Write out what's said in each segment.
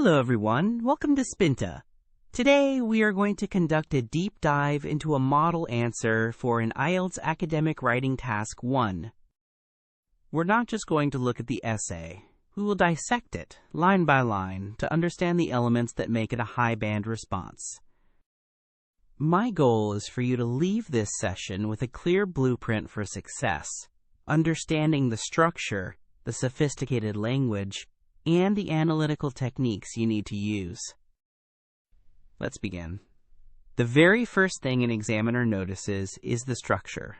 Hello everyone, welcome to Spinta. Today we are going to conduct a deep dive into a model answer for an IELTS Academic Writing Task 1. We're not just going to look at the essay, we will dissect it, line by line, to understand the elements that make it a high-band response. My goal is for you to leave this session with a clear blueprint for success, understanding the structure, the sophisticated language, and the analytical techniques you need to use. Let's begin. The very first thing an examiner notices is the structure.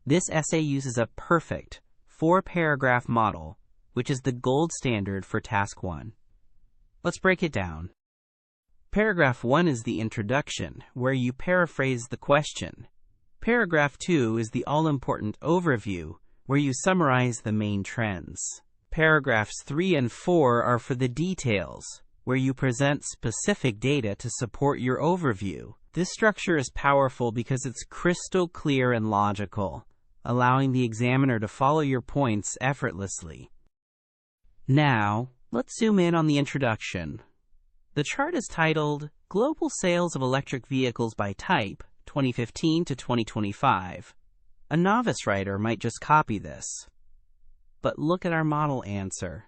This essay uses a perfect 4-paragraph model, which is the gold standard for Task 1. Let's break it down. Paragraph 1 is the introduction, where you paraphrase the question. Paragraph 2 is the all-important overview, where you summarize the main trends. Paragraphs 3 and 4 are for the details, where you present specific data to support your overview. This structure is powerful because it's crystal clear and logical, allowing the examiner to follow your points effortlessly. Now, let's zoom in on the introduction. The chart is titled Global Sales of Electric Vehicles by Type, 2015 to 2025. A novice writer might just copy this. But look at our model answer.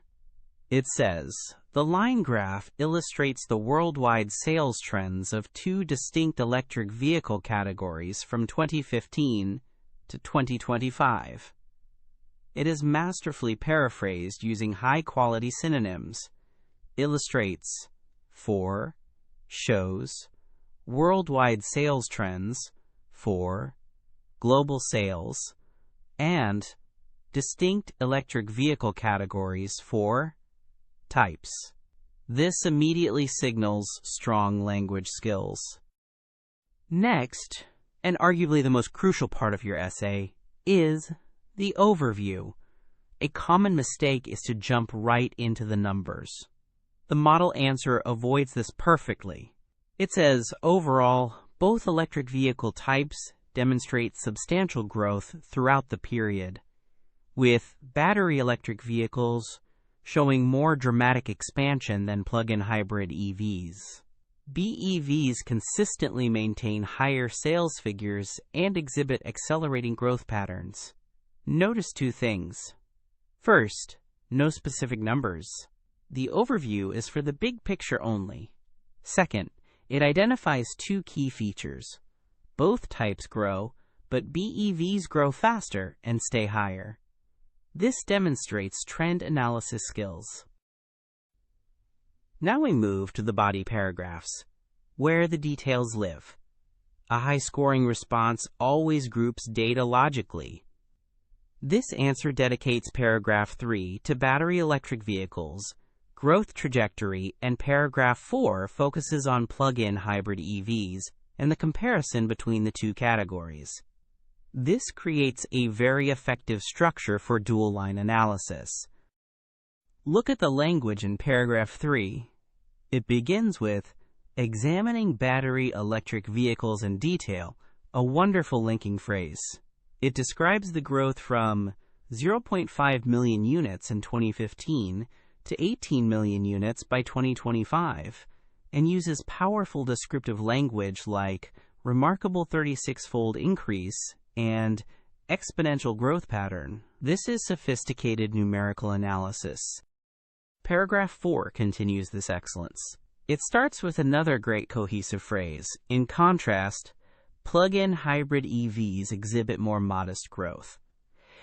It says, the line graph illustrates the worldwide sales trends of two distinct electric vehicle categories from 2015 to 2025. It is masterfully paraphrased using high-quality synonyms. Illustrates, for, shows, worldwide sales trends, for, global sales, and distinct electric vehicle categories for types. This immediately signals strong language skills. Next, and arguably the most crucial part of your essay, is the overview. A common mistake is to jump right into the numbers. The model answer avoids this perfectly. It says, overall, both electric vehicle types demonstrate substantial growth throughout the period, with battery electric vehicles showing more dramatic expansion than plug-in hybrid EVs. BEVs consistently maintain higher sales figures and exhibit accelerating growth patterns. Notice two things. First, no specific numbers. The overview is for the big picture only. Second, it identifies two key features. Both types grow, but BEVs grow faster and stay higher. This demonstrates trend analysis skills. Now we move to the body paragraphs, where the details live. A high-scoring response always groups data logically. This answer dedicates paragraph 3 to battery electric vehicles, growth trajectory, and paragraph 4 focuses on plug-in hybrid EVs and the comparison between the two categories. This creates a very effective structure for dual-line analysis. Look at the language in paragraph 3. It begins with, examining battery electric vehicles in detail, a wonderful linking phrase. It describes the growth from 0.5 million units in 2015 to 18 million units by 2025, and uses powerful descriptive language like remarkable 36-fold increase and exponential growth pattern. This is sophisticated numerical analysis. Paragraph 4 continues this excellence. It starts with another great cohesive phrase. In contrast, plug-in hybrid EVs exhibit more modest growth.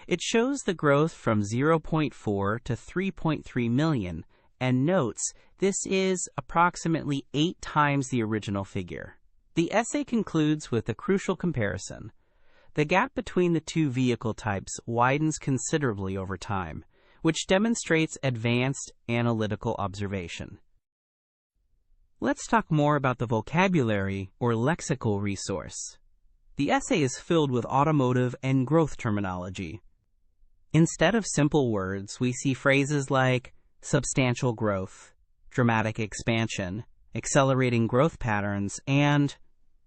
It shows the growth from 0.4 to 3.3 million and notes this is approximately 8 times the original figure. The essay concludes with a crucial comparison. The gap between the two vehicle types widens considerably over time, which demonstrates advanced analytical observation. Let's talk more about the vocabulary or lexical resource. The essay is filled with automotive and growth terminology. Instead of simple words, we see phrases like substantial growth, dramatic expansion, accelerating growth patterns, and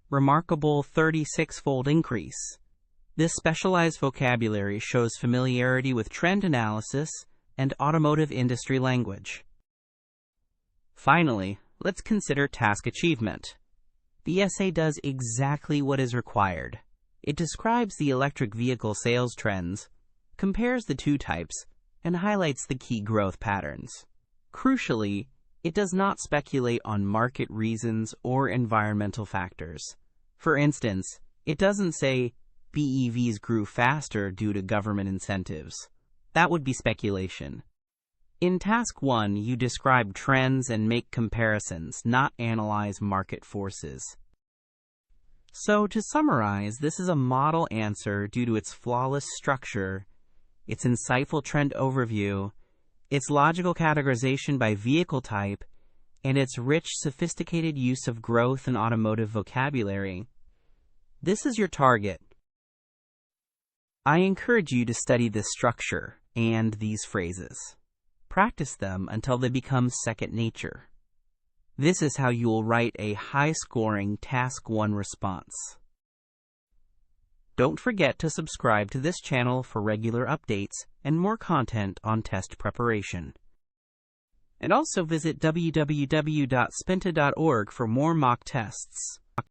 remarkable 36-fold increase. This specialized vocabulary shows familiarity with trend analysis and automotive industry language. Finally, let's consider task achievement. The essay does exactly what is required. It describes the electric vehicle sales trends, compares the two types, and highlights the key growth patterns. Crucially, it does not speculate on market reasons or environmental factors. For instance, it doesn't say BEVs grew faster due to government incentives. That would be speculation. In Task 1, you describe trends and make comparisons, not analyze market forces. So, to summarize, this is a model answer due to its flawless structure, its insightful trend overview, its logical categorization by vehicle type, and its rich, sophisticated use of growth and automotive vocabulary. This is your target. I encourage you to study this structure and these phrases. Practice them until they become second nature. This is how you will write a high-scoring Task 1 response. Don't forget to subscribe to this channel for regular updates and more content on test preparation. And also visit www.spinta.org for more mock tests.